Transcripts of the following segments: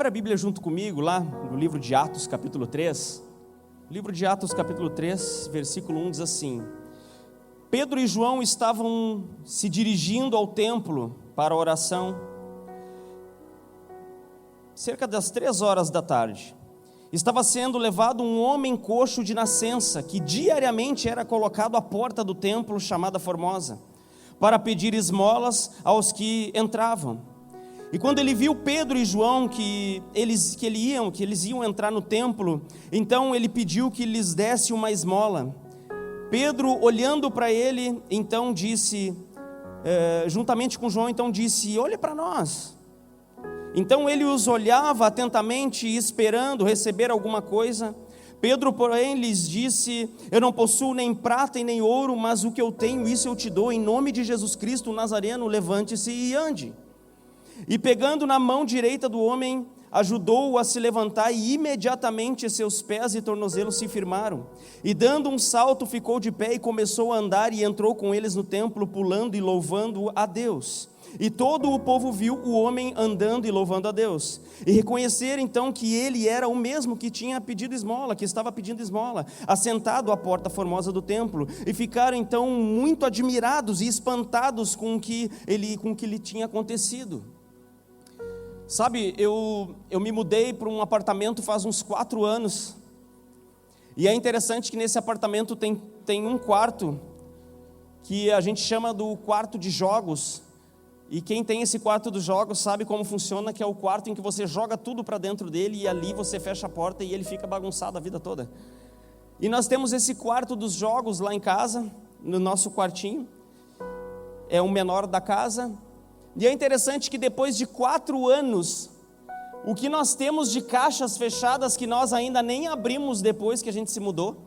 Abra a Bíblia junto comigo lá no livro de Atos, capítulo 3. O livro de Atos, capítulo 3, versículo 1 diz assim: Pedro e João estavam se dirigindo ao templo para a oração, cerca das 3 horas da tarde. Estava sendo levado um homem coxo de nascença, que diariamente era colocado à porta do templo chamada Formosa, para pedir esmolas aos que entravam. E quando ele viu Pedro e João que eles iam entrar no templo, então ele pediu que lhes desse uma esmola. Pedro, olhando para ele, então disse, juntamente com João, então disse: olha para nós. Então ele os olhava atentamente, esperando receber alguma coisa. Pedro, porém, lhes disse: eu não possuo nem prata e nem ouro, mas o que eu tenho, isso eu te dou. Em nome de Jesus Cristo, o Nazareno, levante-se e ande. E pegando na mão direita do homem, ajudou-o a se levantar, e imediatamente seus pés e tornozelos se firmaram. E dando um salto, ficou de pé e começou a andar, e entrou com eles no templo, pulando e louvando a Deus. E todo o povo viu o homem andando e louvando a Deus, e reconheceram então que ele era o mesmo que tinha pedido esmola, que estava pedindo esmola, assentado à porta formosa do templo. E ficaram então muito admirados e espantados com o que lhe tinha acontecido. Sabe, eu me mudei para um apartamento faz uns 4 anos, e é interessante que nesse apartamento tem um quarto, que a gente chama do quarto de jogos, e quem tem esse quarto dos jogos sabe como funciona, que é o quarto em que você joga tudo para dentro dele, e ali você fecha a porta e ele fica bagunçado a vida toda. E nós temos esse quarto dos jogos lá em casa, no nosso quartinho, é o menor da casa. E é interessante que depois de 4 anos, o que nós temos de caixas fechadas que nós ainda nem abrimos depois que a gente se mudou,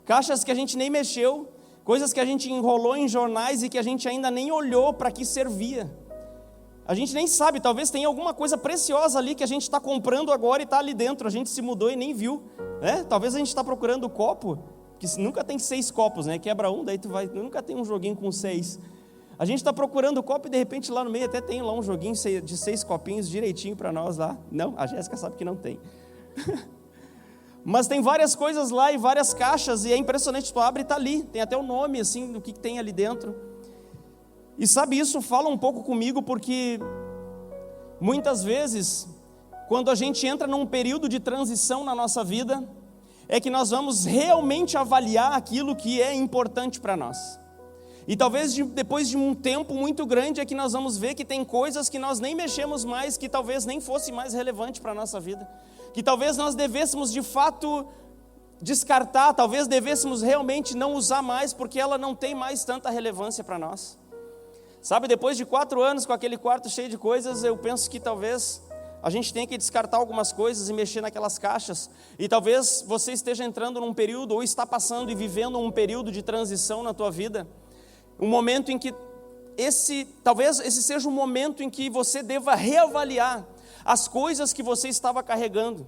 caixas que a gente nem mexeu, coisas que a gente enrolou em jornais e que a gente ainda nem olhou para que servia. A gente nem sabe, talvez tenha alguma coisa preciosa ali que a gente está comprando agora e está ali dentro, a gente se mudou e nem viu, né? Talvez a gente está procurando o copo, que nunca tem 6 copos, né? Quebra um, daí nunca tem um joguinho com 6. A gente está procurando o copo e de repente lá no meio até tem lá um joguinho de 6 copinhos direitinho para nós lá. Não, a Jéssica sabe que não tem. Mas tem várias coisas lá e várias caixas, e é impressionante, tu abre e está ali, tem até o nome assim do que tem ali dentro. E sabe, isso fala um pouco comigo, porque muitas vezes, quando a gente entra num período de transição na nossa vida, é que nós vamos realmente avaliar aquilo que é importante para nós. E talvez depois de um tempo muito grande é que nós vamos ver que tem coisas que nós nem mexemos mais, que talvez nem fosse mais relevante para a nossa vida, que talvez nós devêssemos de fato descartar, talvez devêssemos realmente não usar mais, porque ela não tem mais tanta relevância para nós. Sabe, depois de 4 anos com aquele quarto cheio de coisas, eu penso que talvez a gente tenha que descartar algumas coisas e mexer naquelas caixas. E talvez você esteja entrando num período, ou está passando e vivendo um período de transição na tua vida, um momento em que talvez esse seja um momento em que você deva reavaliar as coisas que você estava carregando.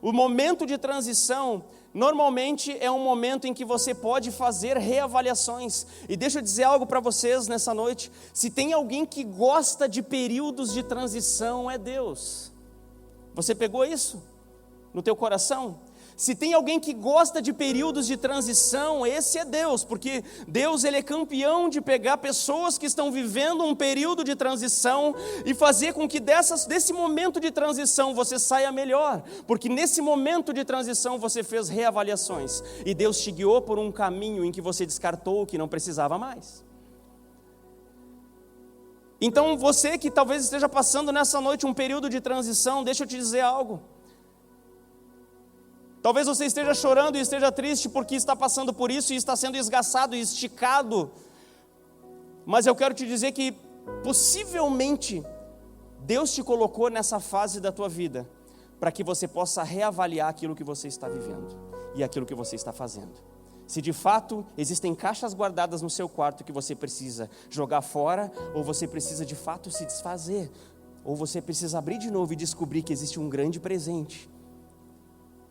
O momento de transição, normalmente é um momento em que você pode fazer reavaliações. E deixa eu dizer algo para vocês nessa noite: se tem alguém que gosta de períodos de transição, é Deus. Você pegou isso no teu coração? Se tem alguém que gosta de períodos de transição, esse é Deus, porque Deus, Ele é campeão de pegar pessoas que estão vivendo um período de transição e fazer com que desse momento de transição você saia melhor, porque nesse momento de transição você fez reavaliações, e Deus te guiou por um caminho em que você descartou o que não precisava mais. Então você que talvez esteja passando nessa noite um período de transição, deixa eu te dizer algo. Talvez você esteja chorando e esteja triste porque está passando por isso e está sendo esgaçado e esticado. Mas eu quero te dizer que possivelmente Deus te colocou nessa fase da tua vida para que você possa reavaliar aquilo que você está vivendo e aquilo que você está fazendo. Se de fato existem caixas guardadas no seu quarto que você precisa jogar fora, ou você precisa de fato se desfazer, ou você precisa abrir de novo e descobrir que existe um grande presente,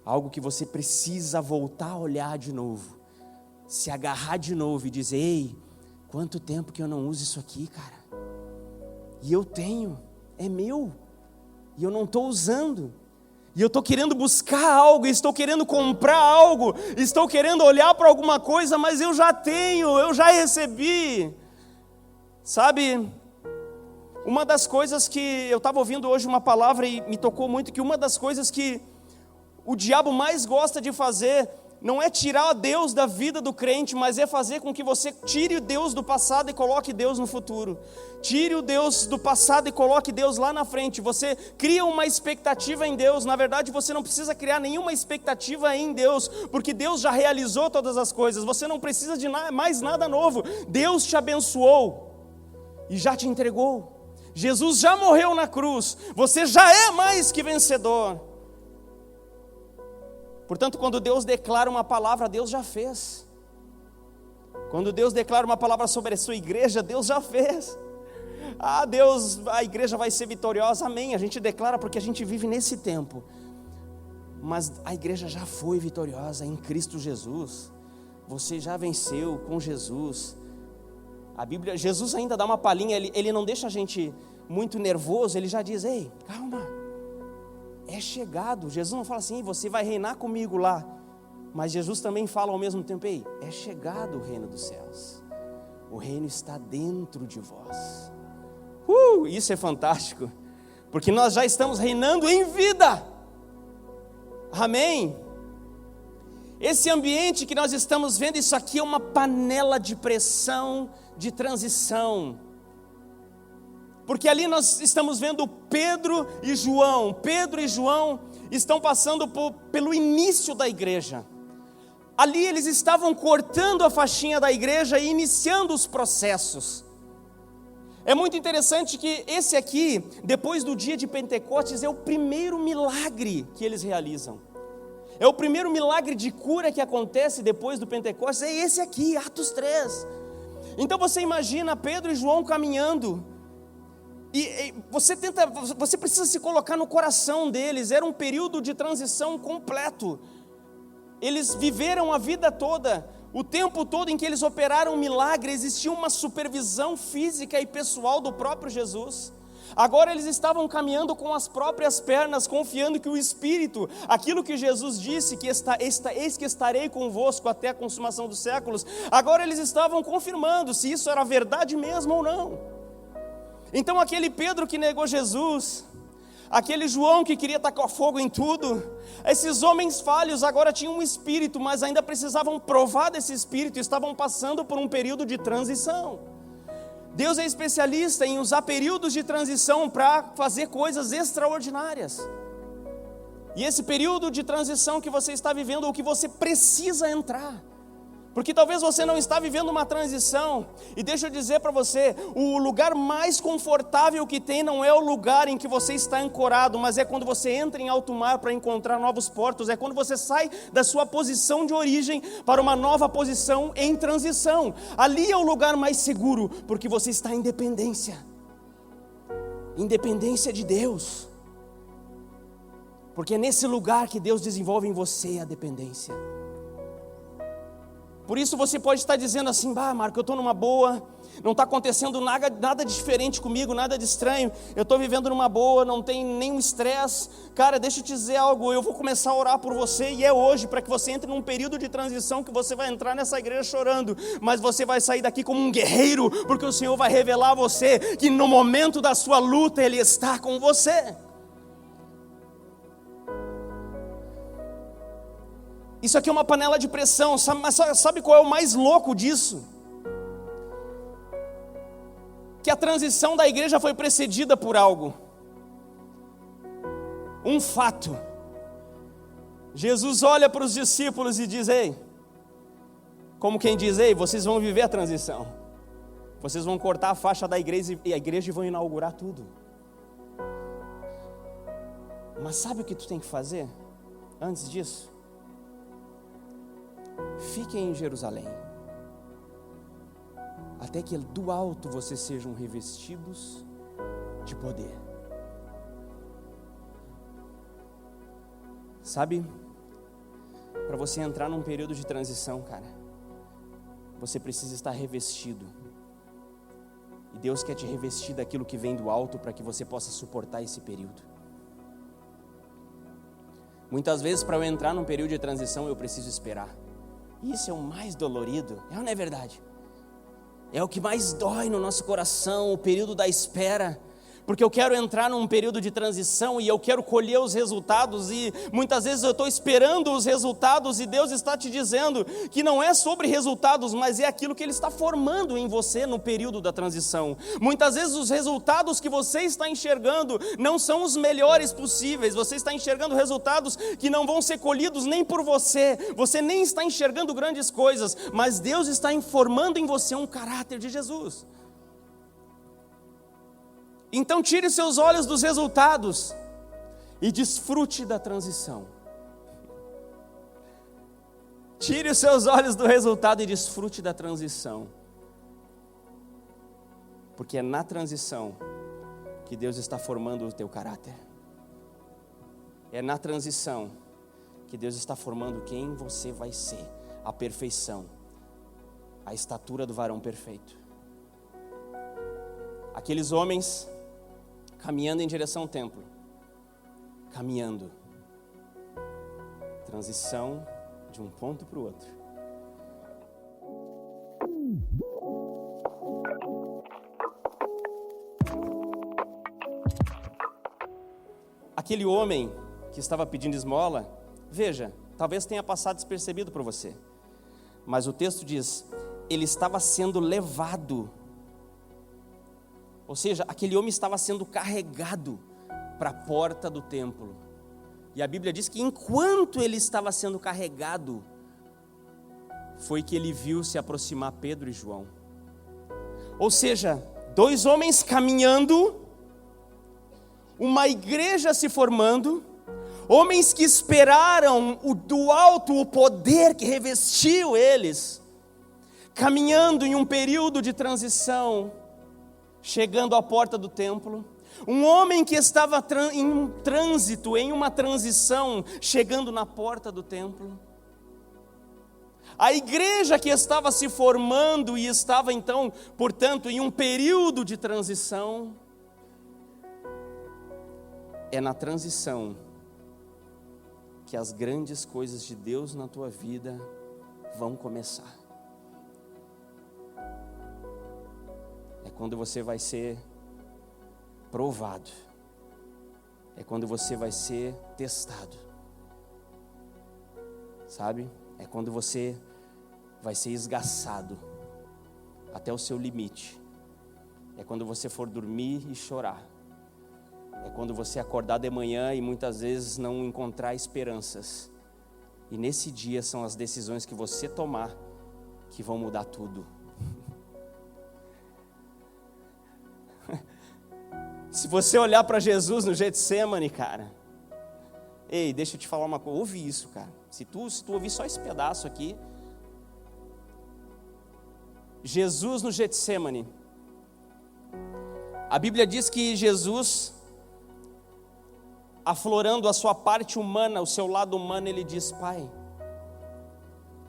algo que você precisa voltar a olhar de novo, se agarrar de novo e dizer: ei, quanto tempo que eu não uso isso aqui, cara, e eu tenho, é meu, e eu não estou usando. E eu estou querendo buscar algo, estou querendo comprar algo, estou querendo olhar para alguma coisa, mas eu já tenho, eu já recebi. Sabe, uma das coisas que eu estava ouvindo hoje uma palavra e me tocou muito, que uma das coisas que o diabo mais gosta de fazer não é tirar Deus da vida do crente, mas é fazer com que você tire o Deus do passado e coloque Deus no futuro. Tire o Deus do passado e coloque Deus lá na frente. Você cria uma expectativa em Deus. Na verdade, você não precisa criar nenhuma expectativa em Deus, porque Deus já realizou todas as coisas. Você não precisa de mais nada novo. Deus te abençoou e já te entregou. Jesus já morreu na cruz. Você já é mais que vencedor. Portanto, quando Deus declara uma palavra, Deus já fez. Quando Deus declara uma palavra sobre a sua igreja, Deus já fez. Ah, Deus, a igreja vai ser vitoriosa, amém. A gente declara porque a gente vive nesse tempo. Mas a igreja já foi vitoriosa em Cristo Jesus. Você já venceu com Jesus. A Bíblia, Jesus ainda dá uma palhinha, ele não deixa a gente muito nervoso, ele já diz, ei, calma. É chegado. Jesus não fala assim, você vai reinar comigo lá. Mas Jesus também fala ao mesmo tempo, ei, é chegado o reino dos céus. O reino está dentro de vós. Isso é fantástico. Porque nós já estamos reinando em vida. Amém? Esse ambiente que nós estamos vendo, isso aqui é uma panela de pressão, de transição. Porque ali nós estamos vendo Pedro e João. Pedro e João estão passando pelo início da igreja. Ali eles estavam cortando a faixinha da igreja e iniciando os processos. É muito interessante que esse aqui, depois do dia de Pentecostes, é o primeiro milagre que eles realizam. É o primeiro milagre de cura que acontece depois do Pentecostes, é esse aqui, Atos 3. Então você imagina Pedro e João caminhando. E você precisa se colocar no coração deles. Era um período de transição completo. Eles viveram a vida toda, o tempo todo em que eles operaram milagre, existia uma supervisão física e pessoal do próprio Jesus. Agora eles estavam caminhando com as próprias pernas, confiando que o Espírito, aquilo que Jesus disse, que eis que estarei convosco até a consumação dos séculos, agora eles estavam confirmando se isso era verdade mesmo ou não. Então aquele Pedro que negou Jesus, aquele João que queria tacar fogo em tudo, esses homens falhos agora tinham um espírito, mas ainda precisavam provar desse espírito, estavam passando por um período de transição. Deus é especialista em usar períodos de transição para fazer coisas extraordinárias. E esse período de transição que você está vivendo, o que você precisa entrar. Porque talvez você não está vivendo uma transição, e deixa eu dizer para você, o lugar mais confortável que tem não é o lugar em que você está ancorado, mas é quando você entra em alto mar para encontrar novos portos, é quando você sai da sua posição de origem para uma nova posição em transição. Ali é o lugar mais seguro, porque você está em dependência de Deus, porque é nesse lugar que Deus desenvolve em você a dependência. Por isso você pode estar dizendo assim, Marco, eu estou numa boa, não está acontecendo nada diferente comigo, nada de estranho, eu estou vivendo numa boa, não tem nenhum estresse. Cara, deixa eu te dizer algo, eu vou começar a orar por você, e é hoje, para que você entre num período de transição, que você vai entrar nessa igreja chorando, mas você vai sair daqui como um guerreiro, porque o Senhor vai revelar a você, que no momento da sua luta, Ele está com você. Isso aqui é uma panela de pressão, mas sabe qual é o mais louco disso? Que a transição da igreja foi precedida por algo. Um fato. Jesus olha para os discípulos e diz, ei, como quem diz, ei, vocês vão viver a transição. Vocês vão cortar a faixa da igreja e vão inaugurar tudo. Mas sabe o que tu tem que fazer antes disso? Fiquem em Jerusalém, até que do alto vocês sejam revestidos de poder. Sabe, para você entrar num período de transição, cara, você precisa estar revestido. E Deus quer te revestir daquilo que vem do alto, para que você possa suportar esse período. Muitas vezes, para eu entrar num período de transição, eu preciso esperar. Isso é o mais dolorido, é ou não é verdade? É o que mais dói no nosso coração, o período da espera. Porque eu quero entrar num período de transição e eu quero colher os resultados, e muitas vezes eu estou esperando os resultados, e Deus está te dizendo que não é sobre resultados, mas é aquilo que Ele está formando em você no período da transição. Muitas vezes os resultados que você está enxergando não são os melhores possíveis, você está enxergando resultados que não vão ser colhidos nem por você, você nem está enxergando grandes coisas, mas Deus está formando em você um caráter de Jesus. Então tire seus olhos dos resultados e desfrute da transição. Tire os seus olhos do resultado e desfrute da transição. Porque é na transição que Deus está formando o teu caráter. É na transição que Deus está formando quem você vai ser, a perfeição, a estatura do varão perfeito. Aqueles homens caminhando em direção ao templo, caminhando, transição de um ponto para o outro. Aquele homem que estava pedindo esmola, veja, talvez tenha passado despercebido por você, mas o texto diz, ele estava sendo levado. Ou seja, aquele homem estava sendo carregado para a porta do templo. E a Bíblia diz que enquanto ele estava sendo carregado, foi que ele viu se aproximar Pedro e João. Ou seja, dois homens caminhando, uma igreja se formando, homens que esperaram do alto o poder que revestiu eles, caminhando em um período de transição, chegando à porta do templo, um homem que estava em um trânsito, em uma transição, chegando na porta do templo, a igreja que estava se formando e estava então, portanto, em um período de transição. É na transição que as grandes coisas de Deus na tua vida vão começar. É quando você vai ser provado. É quando você vai ser testado. Sabe? É quando você vai ser esgaçado até o seu limite. É quando você for dormir e chorar. É quando você acordar de manhã e muitas vezes não encontrar esperanças. E nesse dia são as decisões que você tomar que vão mudar tudo. Se você olhar para Jesus no Getsemane, cara, ei, deixa eu te falar uma coisa, ouve isso, cara. Se tu ouvir só esse pedaço aqui, Jesus no Getsemane, a Bíblia diz que Jesus, aflorando a sua parte humana, o seu lado humano, ele diz: Pai,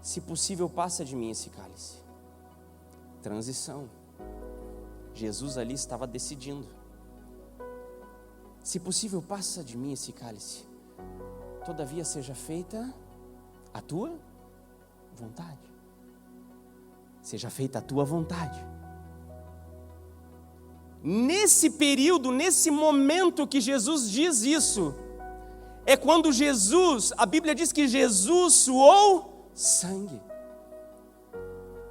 se possível, passa de mim esse cálice. Transição. Jesus ali estava decidindo. Se possível, passa de mim esse cálice. Todavia seja feita a tua vontade. Seja feita a tua vontade. Nesse período, nesse momento que Jesus diz isso, é quando Jesus, a Bíblia diz que Jesus suou sangue.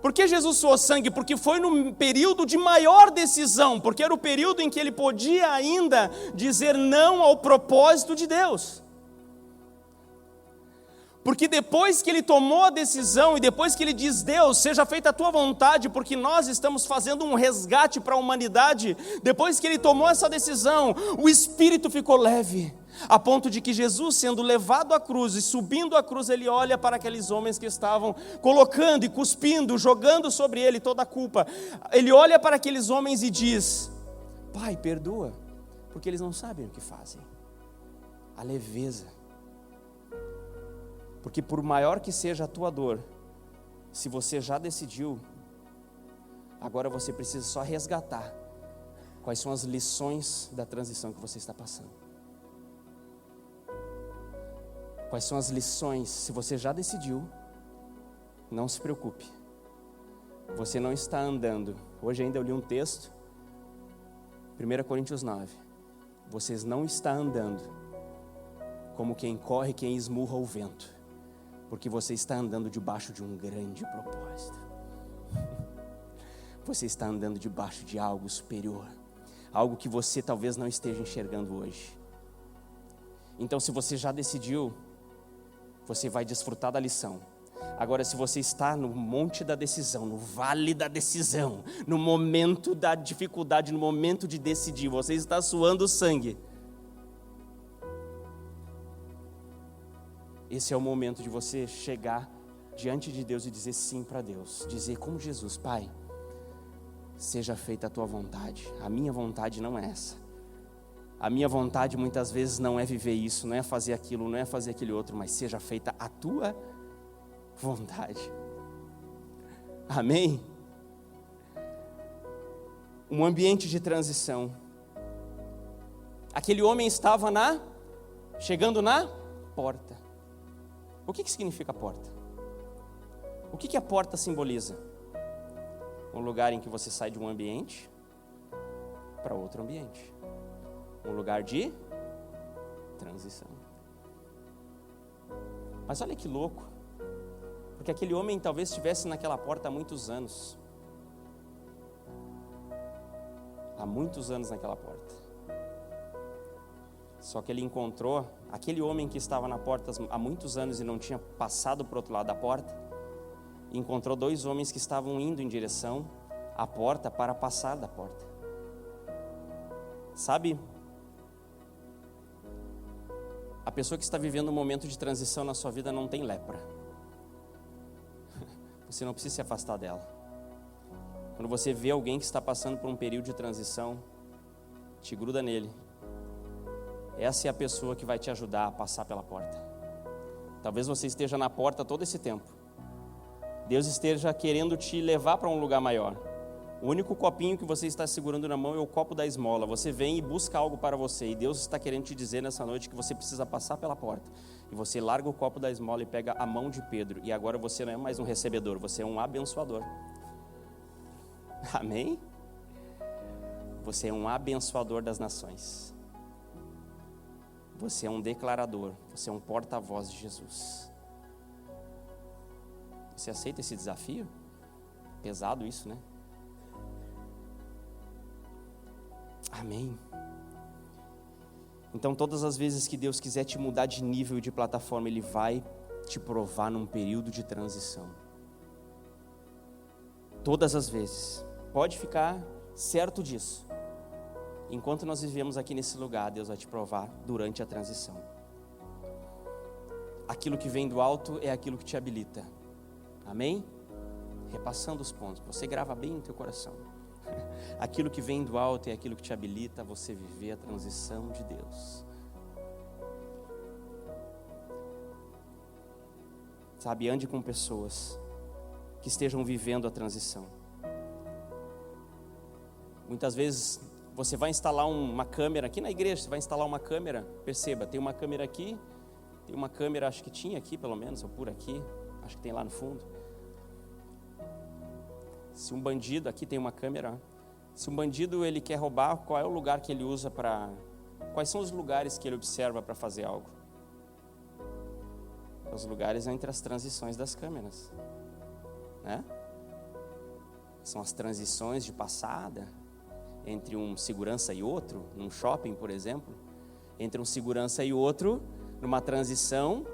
Por que Jesus suou sangue? Porque foi num período de maior decisão, porque era o período em que ele podia ainda dizer não ao propósito de Deus. Porque depois que ele tomou a decisão e depois que ele diz: Deus, seja feita a tua vontade, porque nós estamos fazendo um resgate para a humanidade, depois que ele tomou essa decisão, o Espírito ficou leve, a ponto de que Jesus, sendo levado à cruz e subindo à cruz, ele olha para aqueles homens que estavam colocando e cuspindo, jogando sobre ele toda a culpa. Ele olha para aqueles homens e diz: Pai, perdoa, porque eles não sabem o que fazem. A leveza. Porque por maior que seja a tua dor, se você já decidiu, agora você precisa só resgatar quais são as lições da transição que você está passando. Quais são as lições? Se você já decidiu, não se preocupe. Você não está andando. Hoje ainda eu li um texto, 1 Coríntios 9. Vocês não estão andando como quem corre, quem esmurra o vento, porque você está andando debaixo de um grande propósito. Você está andando debaixo de algo superior, algo que você talvez não esteja enxergando hoje. Então, se você já decidiu, você vai desfrutar da lição. Agora, se você está no monte da decisão, no vale da decisão, no momento da dificuldade, no momento de decidir, você está suando sangue, esse é o momento de você chegar diante de Deus e dizer sim para Deus. Dizer como Jesus: Pai, seja feita a tua vontade. A minha vontade não é essa. A minha vontade muitas vezes não é viver isso, não é fazer aquilo, não é fazer aquele outro, mas seja feita a tua vontade. Amém? Um ambiente de transição. Aquele homem estava chegando na porta. O que significa porta? O que a porta simboliza? Um lugar em que você sai de um ambiente para outro ambiente. Um lugar de transição. Mas olha que louco, porque aquele homem talvez estivesse naquela porta há muitos anos. Há muitos anos naquela porta. Só que ele encontrou aquele homem que estava na porta há muitos anos e não tinha passado para o outro lado da porta. Encontrou dois homens que estavam indo em direção à porta para passar da porta. Sabe? A pessoa que está vivendo um momento de transição na sua vida não tem lepra. Você não precisa se afastar dela. Quando você vê alguém que está passando por um período de transição, te gruda nele. Essa é a pessoa que vai te ajudar a passar pela porta. Talvez você esteja na porta todo esse tempo. Deus esteja querendo te levar para um lugar maior. O único copinho que você está segurando na mão é o copo da esmola. Você vem e busca algo para você, e Deus está querendo te dizer nessa noite que você precisa passar pela porta. E você larga o copo da esmola e pega a mão de Pedro, e agora você não é mais um recebedor, você é um abençoador. Amém? Você é um abençoador das nações. Você é um declarador, você é um porta-voz de Jesus. Você aceita esse desafio? Pesado isso, né? Amém. Então, todas as vezes que Deus quiser te mudar de nível e de plataforma, Ele vai te provar num período de transição. Todas as vezes. Pode ficar certo disso. Enquanto nós vivemos aqui nesse lugar, Deus vai te provar durante a transição. Aquilo que vem do alto é aquilo que te habilita. Amém? Repassando os pontos. Você grava bem no teu coração. Aquilo que vem do alto é aquilo que te habilita a você viver a transição de Deus. Sabe, ande com pessoas que estejam vivendo a transição. Muitas vezes você vai instalar uma câmera aqui na igreja, você vai instalar uma câmera, perceba, tem uma câmera aqui, tem uma câmera, acho que tinha aqui pelo menos, ou por aqui, acho que tem lá no fundo. Se um bandido, aqui tem uma câmera, se um bandido ele quer roubar, qual é o lugar que ele usa para... Quais são os lugares que ele observa para fazer algo? Os lugares entre as transições das câmeras, né? São as transições de passada, entre um segurança e outro, num shopping, por exemplo. Entre um segurança e outro, numa transição,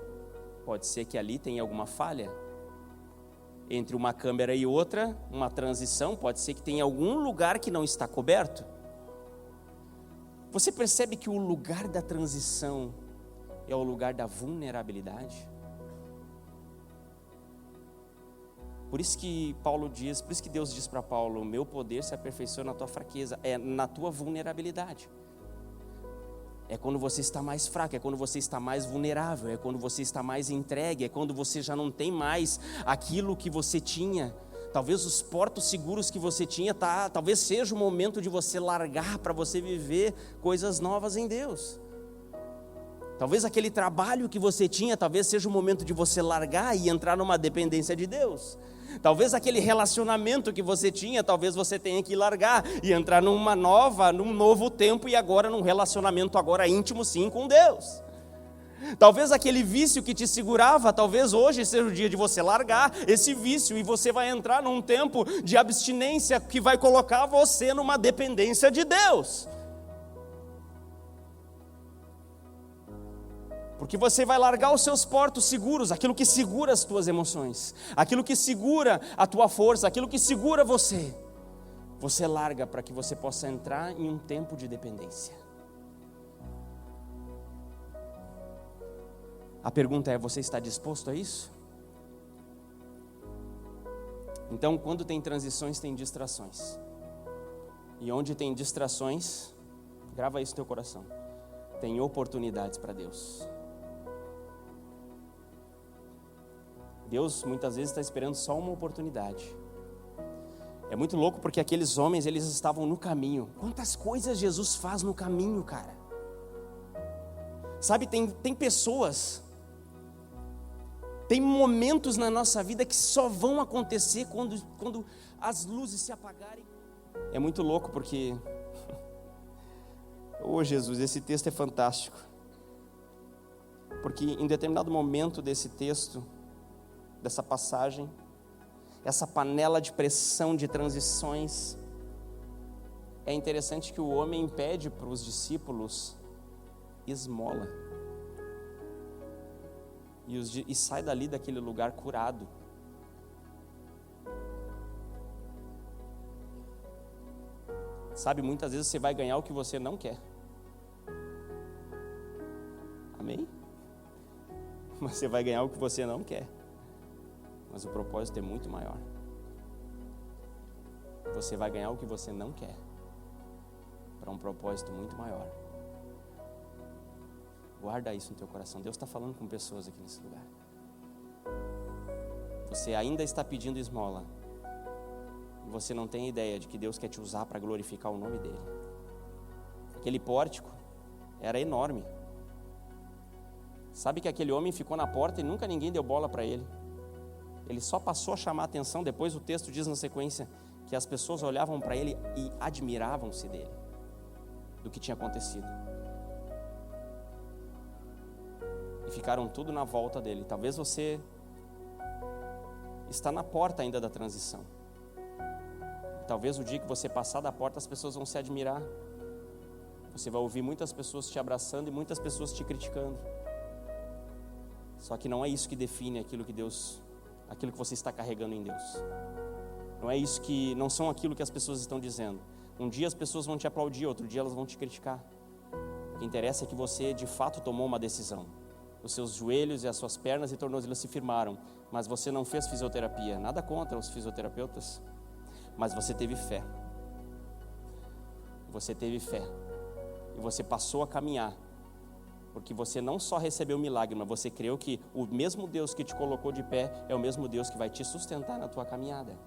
pode ser que ali tenha alguma falha. Entre uma câmera e outra, uma transição, pode ser que tenha algum lugar que não está coberto. Você percebe que o lugar da transição é o lugar da vulnerabilidade? Por isso que Deus diz para Paulo: o meu poder se aperfeiçoa na tua fraqueza, é na tua vulnerabilidade. É quando você está mais fraco, é quando você está mais vulnerável, é quando você está mais entregue, é quando você já não tem mais aquilo que você tinha. Talvez os portos seguros que você tinha, talvez seja o momento de você largar para você viver coisas novas em Deus. Talvez aquele trabalho que você tinha, talvez seja o momento de você largar e entrar numa dependência de Deus. Talvez aquele relacionamento que você tinha, talvez você tenha que largar e entrar num novo tempo e agora num relacionamento agora íntimo sim com Deus. Talvez aquele vício que te segurava, talvez hoje seja o dia de você largar esse vício e você vai entrar num tempo de abstinência que vai colocar você numa dependência de Deus. Porque você vai largar os seus portos seguros, aquilo que segura as tuas emoções, aquilo que segura a tua força, aquilo que segura você. Você larga para que você possa entrar em um tempo de dependência. A pergunta é: você está disposto a isso? Então, quando tem transições, tem distrações. E onde tem distrações, grava isso no teu coração, tem oportunidades para Deus. Deus muitas vezes está esperando só uma oportunidade. É muito louco porque aqueles homens, eles estavam no caminho. Quantas coisas Jesus faz no caminho, cara. Sabe, tem pessoas, tem momentos na nossa vida que só vão acontecer quando as luzes se apagarem. É muito louco porque, Jesus, esse texto é fantástico. Porque em determinado momento desse texto, dessa passagem, essa panela de pressão de transições, é interessante que o homem pede para os discípulos esmola e sai dali daquele lugar curado. Sabe, muitas vezes você vai ganhar o que você não quer. Amém? Mas você vai ganhar o que você não quer. Mas o propósito é muito maior. Você vai ganhar o que você não quer, para um propósito muito maior. Guarda isso no teu coração. Deus está falando com pessoas aqui nesse lugar. Você ainda está pedindo esmola. E você não tem ideia de que Deus quer te usar para glorificar o nome dEle. Aquele pórtico era enorme. Sabe que aquele homem ficou na porta e nunca ninguém deu bola para ele. Ele só passou a chamar a atenção. Depois o texto diz na sequência que as pessoas olhavam para ele e admiravam-se dele, do que tinha acontecido. E ficaram tudo na volta dele. Talvez você está na porta ainda da transição. Talvez o dia que você passar da porta, as pessoas vão se admirar. Você vai ouvir muitas pessoas te abraçando e muitas pessoas te criticando. Só que não é isso que define aquilo que você está carregando em Deus. Não são aquilo que as pessoas estão dizendo. Um dia as pessoas vão te aplaudir, outro dia elas vão te criticar. O que interessa é que você de fato tomou uma decisão. Os seus joelhos e as suas pernas e tornozelos se firmaram, mas você não fez fisioterapia. Nada contra os fisioterapeutas, mas você teve fé. Você teve fé. E você passou a caminhar. Porque você não só recebeu o milagre, mas você creu que o mesmo Deus que te colocou de pé é o mesmo Deus que vai te sustentar na tua caminhada.